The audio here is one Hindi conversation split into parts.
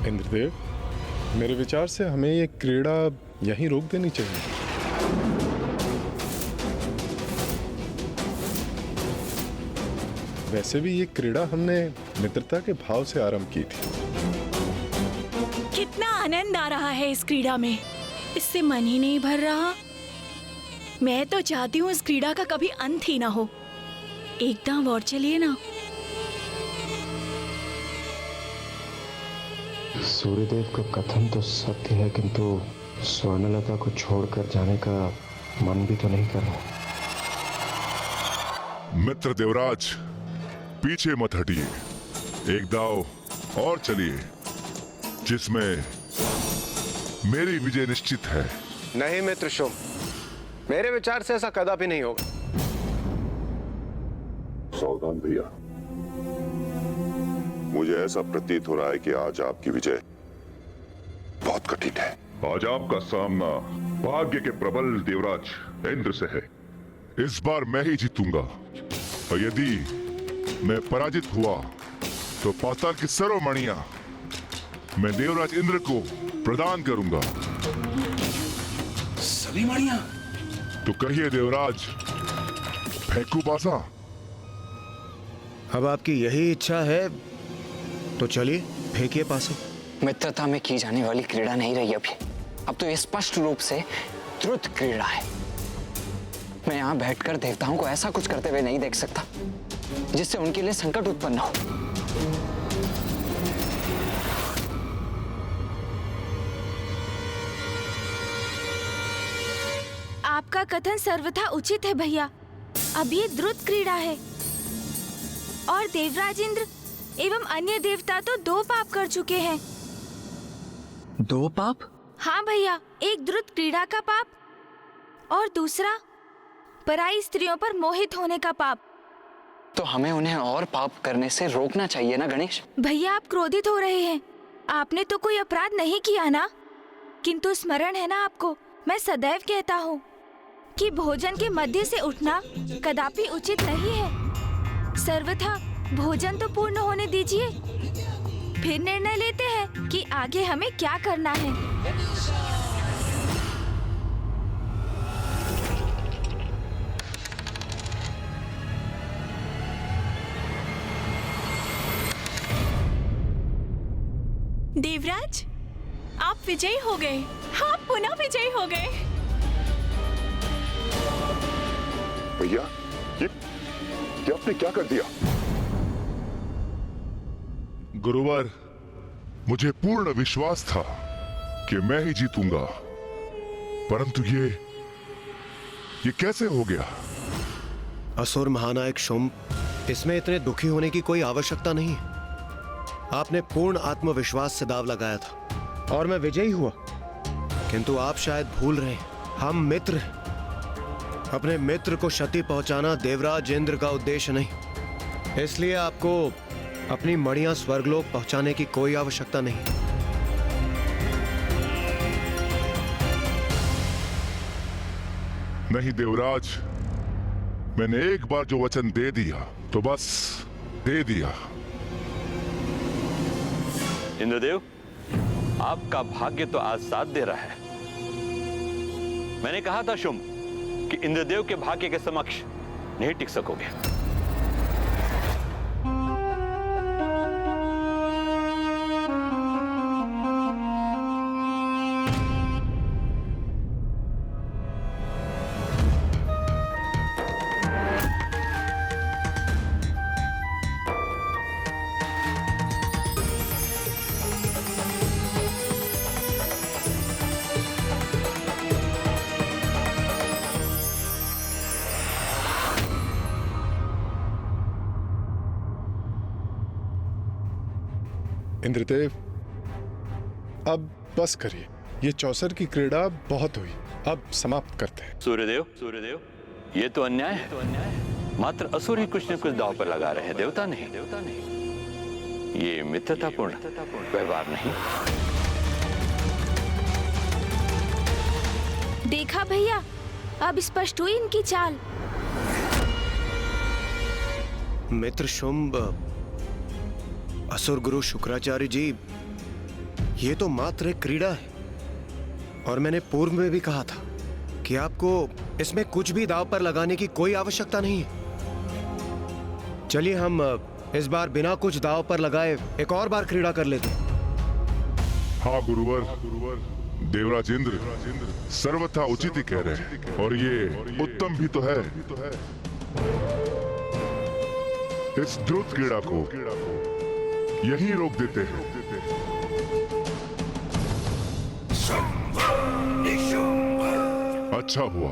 इंद्रदेव, मेरे विचार से हमें ये क्रीड़ा यहीं रोक देनी चाहिए। वैसे भी ये क्रीड़ा हमने मित्रता के भाव से आरंभ की थी। कितना आनंद आ रहा है इस क्रीड़ा में, इससे मन ही नहीं भर रहा। मैं तो चाहती हूँ इस क्रीड़ा का कभी अंत ही ना हो। एक दांव और चलिए ना। सूर्यदेव का कथन तो सत्य है, किंतु स्वर्णलता को छोड़कर जाने का मन भी तो नहीं कर रहा। मित्र देवराज, पीछे मत हटिए, एक दाव और चलिए जिसमें मेरी विजय निश्चित है। नहीं मित्र शुम, मेरे विचार से ऐसा कदापि नहीं होगा। सावधान भैया, मुझे ऐसा प्रतीत हो रहा है कि आज आपकी विजय बहुत कठिन है। आज आपका सामना भाग्य के प्रबल देवराज इंद्र से है। इस बार मैं ही जीतूंगा, और यदि मैं पराजित हुआ तो पाताल की सर्वमणियां मैं देवराज इंद्र को प्रदान करूंगा। सभी मणियां? तो कहिए देवराज, फेंकू पासा? अब आपकी यही इच्छा है तो चलिए फेंकिए पासे। मित्रता में की जाने वाली क्रीड़ा नहीं रही अभी। अब तो ये स्पष्ट रूप से द्रुत क्रीड़ा है। मैं यहाँ बैठकर देवताओं को ऐसा कुछ करते हुए नहीं देख सकता जिससे उनके लिए संकट उत्पन्न हो। आपका कथन सर्वथा उचित है भैया। अब ये द्रुत क्रीड़ा है और देवराज इंद्र एवं अन्य देवता तो 2 पाप कर चुके हैं। 2 पाप? हाँ भैया, एक द्रुत क्रीड़ा का पाप और दूसरा पराई स्त्रियों पर मोहित होने का पाप। तो हमें उन्हें और पाप करने से रोकना चाहिए ना गणेश? भैया, आप क्रोधित हो रहे हैं। आपने तो कोई अपराध नहीं किया ना। किंतु स्मरण है ना आपको, मैं सदैव कहता हूँ कि भोजन के मध्य से उठना कदापि उचित नहीं है। सर्वथा भोजन तो पूर्ण होने दीजिए, फिर निर्णय लेते हैं कि आगे हमें क्या करना है। देवराज, आप विजयी हो गए। आप पुनः विजयी हो गए। भैया, ये आपने क्या कर दिया? गुरुवर, मुझे पूर्ण विश्वास था कि मैं ही जीतूंगा, परंतु ये कैसे हो गया? असुर महानायक शुंभ, इसमें इतने दुखी होने की कोई आवश्यकता नहीं। आपने पूर्ण आत्मविश्वास से दाव लगाया था और मैं विजयी हुआ। किंतु आप शायद भूल रहे हैं, हम मित्र हैं। अपने मित्र को क्षति पहुंचाना देवराज इंद्र का उद्देश्य नहीं। इसलिए आपको अपनी मणियां स्वर्गलोक पहुंचाने की कोई आवश्यकता नहीं। नहीं देवराज, मैंने एक बार जो वचन दे दिया तो बस दे दिया। इंद्रदेव, आपका भाग्य तो आज साथ दे रहा है। मैंने कहा था शुंभ कि इंद्रदेव के भाग्य के समक्ष नहीं टिक सकोगे। इंद्रदेव, अब बस करिए। ये चौसर की क्रीड़ा बहुत हुई, अब समाप्त करते हैं। सूर्यदेव, ये तो अन्याय है। मात्र असुर ही कुछ न कुछ दांव पर लगा रहे हैं, देवता नहीं। ये मित्रतापूर्ण व्यवहार नहीं। देखा भैया, अब स्पष्ट हुई इनकी चाल। मित्र शुंभ, असुर गुरु शुक्राचार्य जी ये तो मात्र एक क्रीड़ा है, और मैंने पूर्व में भी कहा था कि आपको इसमें कुछ भी दांव पर लगाने की कोई आवश्यकता नहीं है। चलिए हम इस बार बिना कुछ दांव पर लगाए एक और बार क्रीड़ा कर लेते हैं। हाँ गुरुवर, देवराज इंद्र सर्वथा उचित ही कह रहे हैं, और ये उत्तम भी तो है। इस द्रुत क्रीड़ा को यहीं रोक देते हैं। अच्छा हुआ,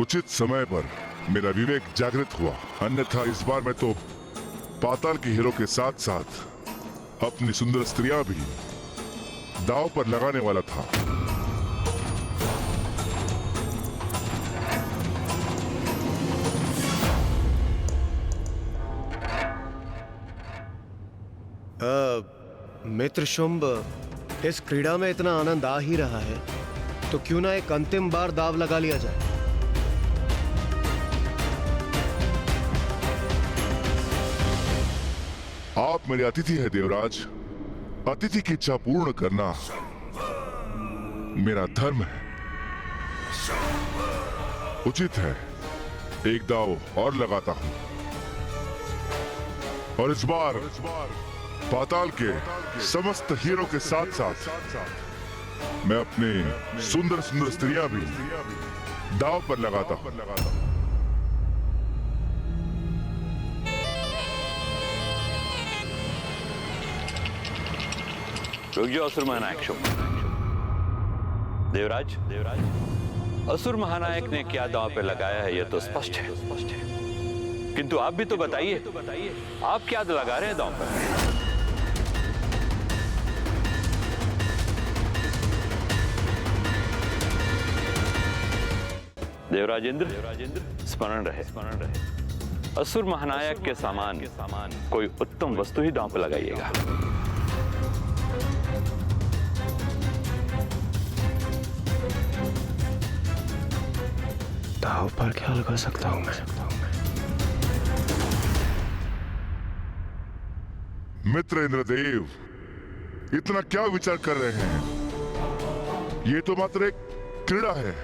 उचित समय पर मेरा विवेक जागृत हुआ, अन्यथा इस बार मैं तो पाताल के हीरो के साथ साथ अपनी सुंदर स्त्रियां भी दांव पर लगाने वाला था। मित्र शुंभ, इस क्रीड़ा में इतना आनंद आ ही रहा है तो क्यों ना एक अंतिम बार दाव लगा लिया जाए। आप मेरे अतिथि हैं देवराज, अतिथि की इच्छा पूर्ण करना मेरा धर्म है। उचित है, एक दाव और लगाता हूं, और इस बार पाताल के समस्त हीरो के साथ साथ मैं अपनी सुंदर सुंदर स्त्रियां भी दाव पर लगाता हूं। रुक जाओ असुर महानायक शुंभ। देवराज, असुर महानायक ने क्या दांव पे लगाया है यह तो स्पष्ट है, किंतु आप भी तो बताइए, आप क्या लगा रहे हैं दांव पर? देवराज इंद्र स्मरण रहे, असुर महानायक के सामान कोई उत्तम वस्तु ही दांव पर लगाइएगा। दांव पर क्या लगा सकता हूं मैं? मित्र इंद्रदेव, इतना क्या विचार कर रहे हैं? ये तो मात्र एक क्रीड़ा है।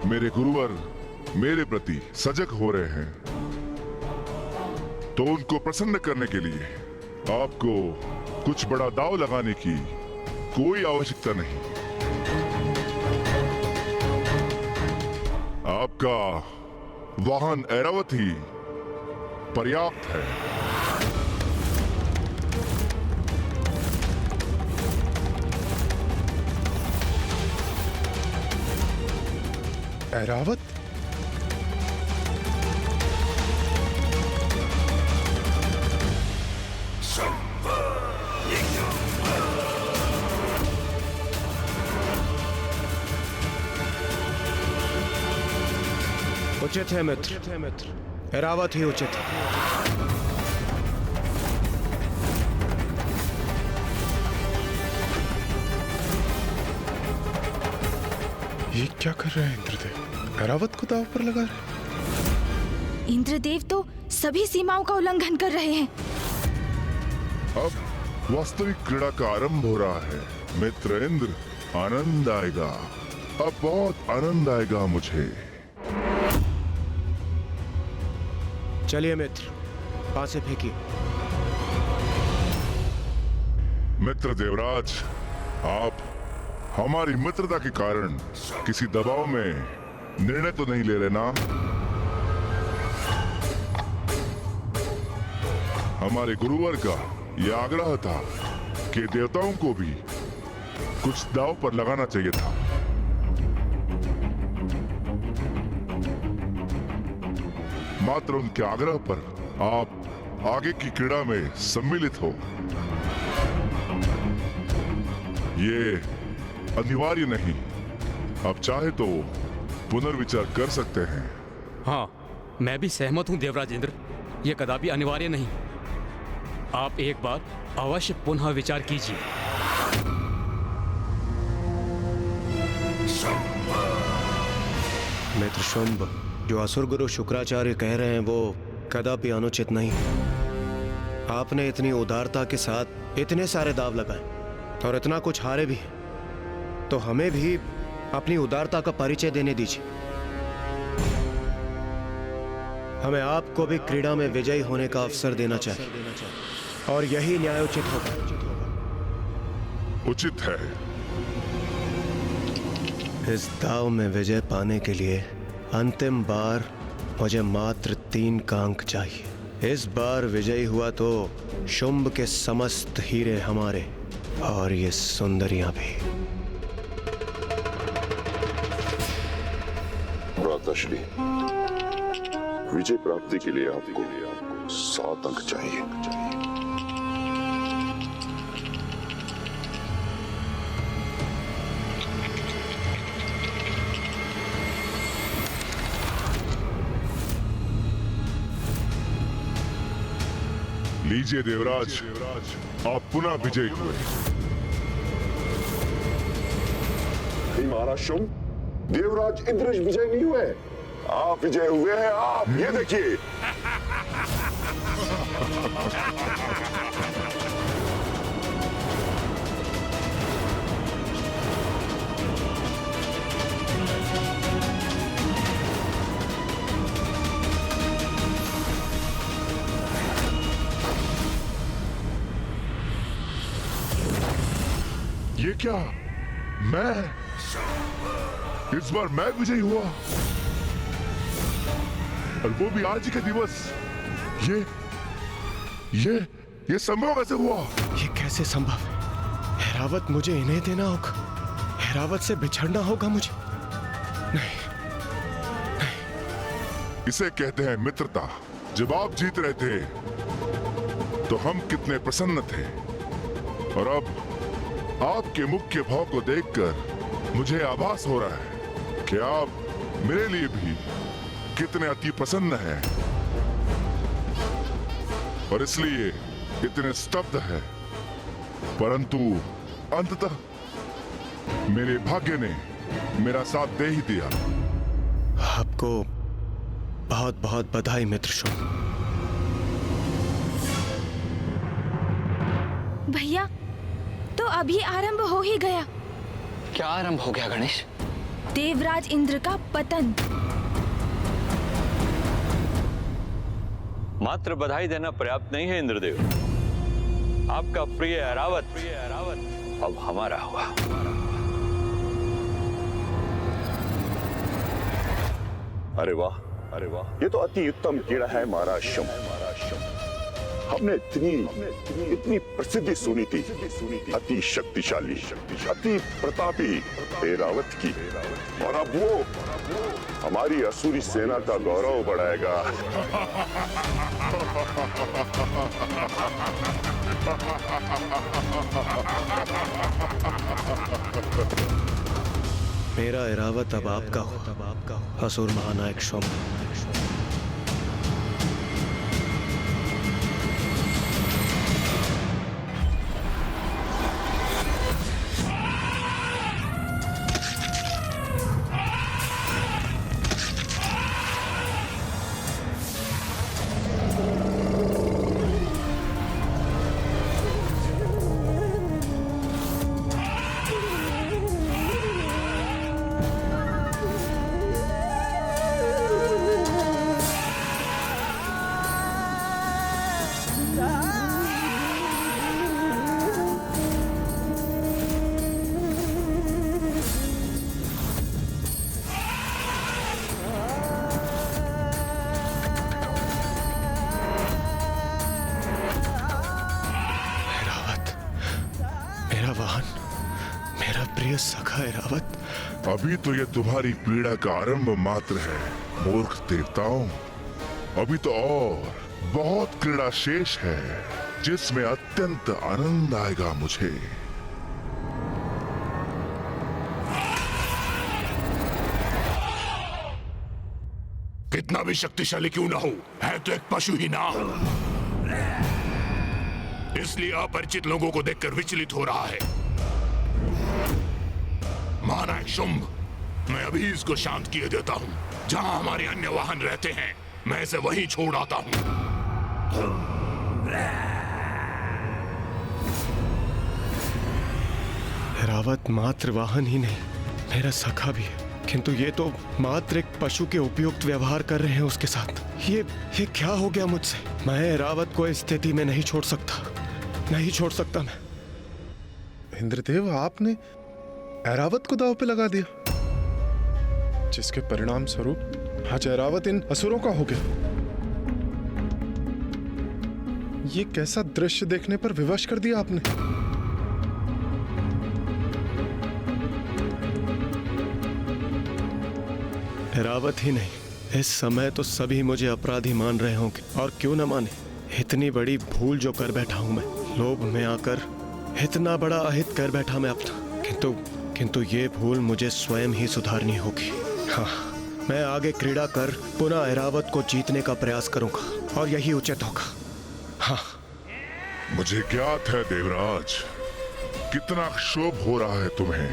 मेरे गुरुवर मेरे प्रति सजग हो रहे हैं, तो उनको प्रसन्न करने के लिए आपको कुछ बड़ा दांव लगाने की कोई आवश्यकता नहीं। आपका वाहन ऐरावत ही पर्याप्त है। ऐरावत? उचित है मित्र, ऐरावत ही उचित है। ये क्या कर रहे हैं इंद्रदेव? ऐरावत को दांव पर लगा रहे हैं। इंद्रदेव तो सभी सीमाओं का उल्लंघन कर रहे हैं। अब वास्तविक क्रीड़ा का आरंभ हो रहा है। मित्र इंद्र, आनंद आएगा, अब बहुत आनंद आएगा मुझे। चलिए मित्र, पासे फेंकिए। मित्र देवराज, आप हमारी मित्रता के कारण किसी दबाव में निर्णय तो नहीं ले रहे ना? हमारे गुरुवर का यह आग्रह था कि देवताओं को भी कुछ दांव पर लगाना चाहिए था। मात्र उनके आग्रह पर आप आगे की क्रीड़ा में सम्मिलित हो, ये अनिवार्य नहीं। आप चाहे तो पुनर्विचार कर सकते हैं। हाँ, मैं भी सहमत हूं देवराज इंद्र, यह कदापि अनिवार्य नहीं। आप एक बार अवश्य पुनः विचार कीजिए। मित्र शुंभ, जो असुर गुरु शुक्राचार्य कह रहे हैं वो कदापि अनुचित नहीं। आपने इतनी उदारता के साथ इतने सारे दाव लगाए और इतना कुछ हारे भी हैं, तो हमें भी अपनी उदारता का परिचय देने दीजिए। हमें आपको भी क्रीड़ा में विजयी होने का अवसर देना चाहिए और यही न्यायोचित होगा। उचित है। इस दाव में विजय पाने के लिए अंतिम बार मुझे मात्र 3 का अंक चाहिए। इस बार विजयी हुआ तो शुंभ के समस्त हीरे हमारे और ये सुंदरियां भी। भ्राताश्री, विजय प्राप्ति के लिए आपको 7 अंक चाहिए। लीजिए देवराज, आप पुनः विजयी हुए। महाराज शुंभ, देवराज इंद्र विजय नहीं हुए, आप विजय हुए हैं। आप ये देखिए। ये क्या? मैं इस बार मैं विजयी हुआ, और वो भी आज के दिवस। ये संभव कैसे हुआ? ये कैसे संभव है? हैरावत मुझे इन्हें देना होगा, हैरावत से बिछड़ना होगा मुझे। नहीं, इसे कहते हैं मित्रता। जब आप जीत रहे थे तो हम कितने प्रसन्न थे, और अब आपके मुख के भाव को देखकर मुझे आभास हो रहा है कि आप मेरे लिए भी कितने अति प्रसन्न हैं, और इसलिए इतने स्तब्ध हैं। परंतु अंततः मेरे भाग्य ने मेरा साथ दे ही दिया। आपको बहुत बहुत बधाई मित्र शुंभ। भैया, तो अभी आरंभ हो ही गया। क्या आरंभ हो गया गणेश? देवराज इंद्र का पतन। मात्र बधाई देना पर्याप्त नहीं है इंद्रदेव। आपका प्रिय ऐरावत अब हमारा हुआ। अरे वाह, अरे वाह, ये तो अति उत्तम क्रीड़ा है महाराज शुंभ। हमने इतनी प्रसिद्धि सुनी थी, अति शक्तिशाली, अति प्रतापी ऐरावत की, और अब वो हमारी असुरी सेना का गौरव बढ़ाएगा। मेरा ऐरावत अब आपका हो, असुर महानायक शुंभ। प्रिय सखा ऐरावत, अभी तो ये तुम्हारी पीड़ा का आरंभ मात्र है मूर्ख देवताओं। अभी तो और बहुत क्रीड़ा शेष है जिसमें अत्यंत आनंद आएगा मुझे। कितना भी शक्तिशाली क्यों ना हो, है तो एक पशु ही ना, इसलिए अपरिचित लोगों को देखकर विचलित हो रहा है। महानायक शुंभ, मैं अभी इसको शांत किए देता हूं। जहां हमारे अन्य वाहन रहते हैं मैं इसे वहीं छोड़ आता हूं। ऐरावत मात्र वाहन ही नहीं, मेरा सखा भी है, किंतु ये तो मात्र एक पशु के उपयुक्त व्यवहार कर रहे हैं उसके साथ। ये क्या हो गया मुझसे? मैं ऐरावत को इस स्थिति में नहीं छोड़ सकता, नहीं छोड़ सकता मैं। इंद्रदेव, आपने ऐरावत को दांव पे लगा दिया, जिसके परिणाम स्वरूप आज ऐरावत इन असुरों का हो गया। ये कैसा दृश्य देखने पर विवश कर दिया आपने? ऐरावत ही नहीं, इस समय तो सभी मुझे अपराधी मान रहे होंगे, और क्यों न माने। इतनी बड़ी भूल जो कर बैठा हूं मैं, लोभ में आकर इतना बड़ा अहित कर बैठा मैं अपना। किंतु ये भूल मुझे स्वयं ही सुधारनी होगी। हाँ, मैं आगे क्रीड़ा कर पुनः ऐरावत को जीतने का प्रयास करूंगा, और यही उचित होगा। हाँ, मुझे ज्ञात है देवराज, कितना क्षोभ हो रहा है तुम्हें,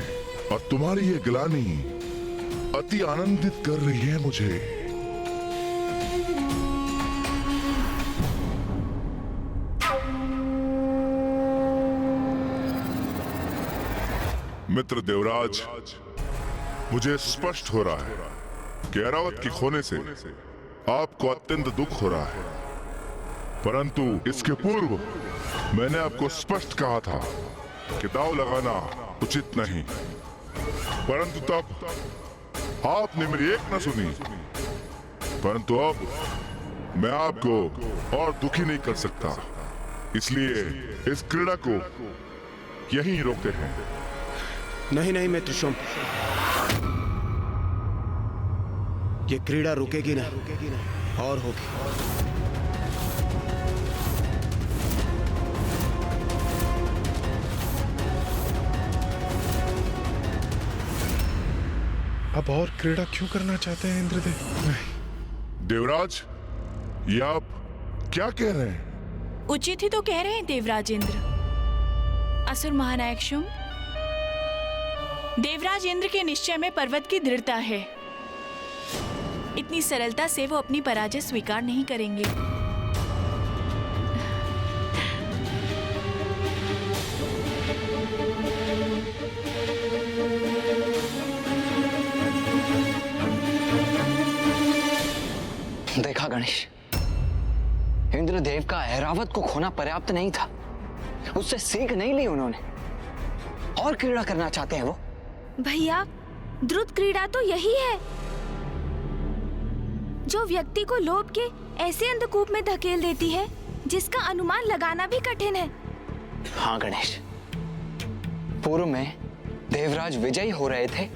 और तुम्हारी ये ग्लानि अति आनंदित कर रही है मुझे। मित्र देवराज, मुझे स्पष्ट हो रहा है कि ऐरावत के खोने से आपको अत्यंत दुख हो रहा है, परंतु इसके पूर्व मैंने आपको स्पष्ट कहा था कि दांव लगाना उचित नहीं, परंतु तब आपने मेरी एक न सुनी। परंतु अब मैं आपको और दुखी नहीं कर सकता, इसलिए इस क्रीड़ा को यहीं रोकते हैं। नहीं मित्र शुंभ, ये क्रीड़ा रुकेगी नहीं, और होगी। अब और क्रीड़ा क्यों करना चाहते हैं इंद्रदेव? देवराज, ये आप क्या कह रहे हैं? उचित ही तो कह रहे हैं देवराज इंद्र। असुर महानायक शुंभ, देवराज इंद्र के निश्चय में पर्वत की दृढ़ता है। इतनी सरलता से वो अपनी पराजय स्वीकार नहीं करेंगे। देखा गणेश, इंद्रदेव का ऐरावत को खोना पर्याप्त नहीं था, उससे सीख नहीं ली उन्होंने, और क्रीड़ा करना चाहते हैं वो। भैया, द्रुत क्रीड़ा तो यही है जो व्यक्ति को लोभ के ऐसे अंधकूप में धकेल देती है जिसका अनुमान लगाना भी कठिन है। हाँ गणेश, पूर्व में देवराज विजयी हो रहे थे,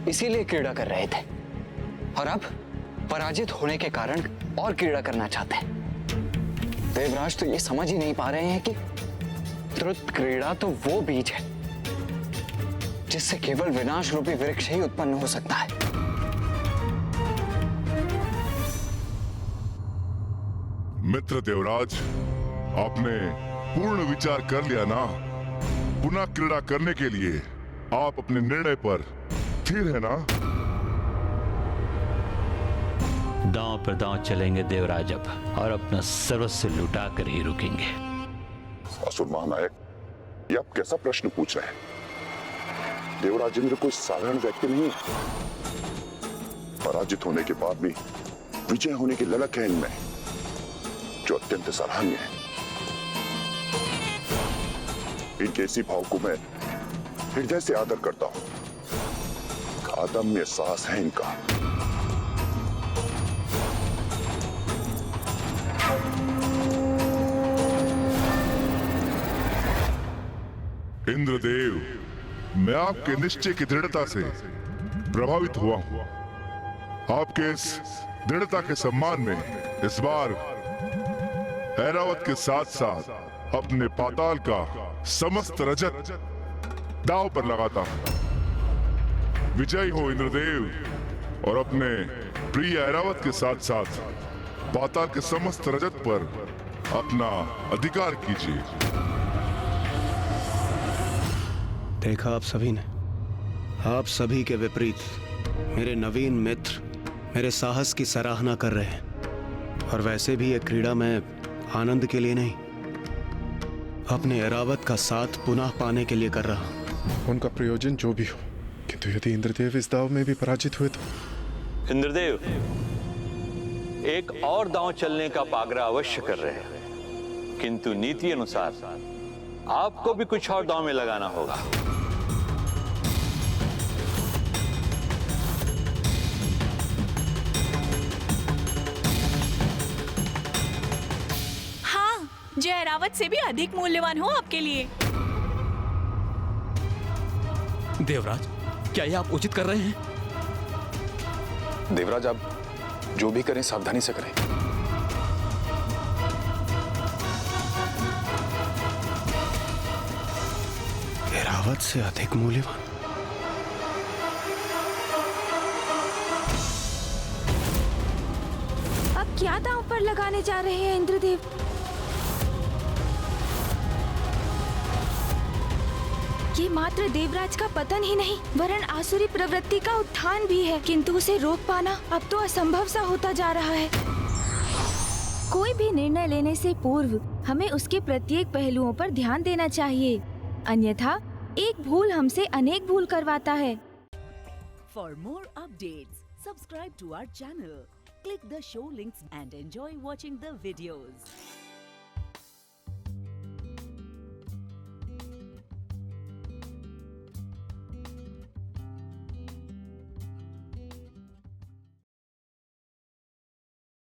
इसीलिए क्रीड़ा कर रहे थे, और अब पराजित होने के कारण और क्रीड़ा करना चाहते हैं। देवराज तो ये समझ ही नहीं पा रहे हैं कि द्रुत क्रीड़ा तो वो बीज है जिससे केवल विनाश रूपी वृक्ष ही उत्पन्न हो सकता है। मित्र देवराज, आपने पूर्ण विचार कर लिया ना? पुनः क्रीड़ा करने के लिए आप अपने निर्णय पर स्थिर है ना? दांव पर दांव चलेंगे देवराज अब, और अपना सर्वस्व लुटा कर ही रुकेंगे। असुर महानायक, ये आप कैसा प्रश्न पूछ रहे हैं? देवराज इंद्र कोई साधारण व्यक्ति नहीं है। पराजित होने के बाद भी विजय होने की ललक है इनमें, जो अत्यंत सराहनीय है। इनके इसी भाव को मैं हृदय से आदर करता हूं। अदम्य साहस है इनका। इंद्रदेव, मैं आपके निश्चय की दृढ़ता से प्रभावित हुआ हूं। आपके इस दृढ़ता के सम्मान में इस बार ऐरावत के साथ साथ अपने पाताल का समस्त रजत दांव पर लगाता हूं। विजयी हो इंद्रदेव, और अपने प्रिय ऐरावत के साथ साथ पाताल के समस्त रजत पर अपना अधिकार कीजिए। देखा आप सभी ने, आप सभी के विपरीत मेरे नवीन मित्र मेरे साहस की सराहना कर रहे हैं, और वैसे भी ये क्रीड़ा मैं आनंद के लिए नहीं, अपने ऐरावत का साथ पुनः पाने के लिए कर रहा हूं। उनका प्रयोजन जो भी हो, किंतु यदि इंद्रदेव इस दाव में भी पराजित हुए तो इंद्रदेव एक और दांव चलने का आग्रह अवश्य कर रहे हैं, किंतु नीति अनुसार आपको भी कुछ और दांव में लगाना होगा। हाँ, जो एरावत से भी अधिक मूल्यवान हो आपके लिए। देवराज, क्या ये आप उचित कर रहे हैं? देवराज, आप जो भी करें सावधानी से करें। एरावत से अधिक मूल्यवान? अब क्या दांव पर लगाने जा रहे हैं इंद्रदेव? ये मात्र देवराज का पतन ही नहीं, वरन आसुरी प्रवृत्ति का उत्थान भी है, किंतु उसे रोक पाना अब तो असंभव सा होता जा रहा है। कोई भी निर्णय लेने से पूर्व हमें उसके प्रत्येक पहलुओं पर ध्यान देना चाहिए, अन्यथा एक भूल हमसे अनेक भूल करवाता है। For more updates, subscribe to our channel, click the show links and enjoy watching the videos.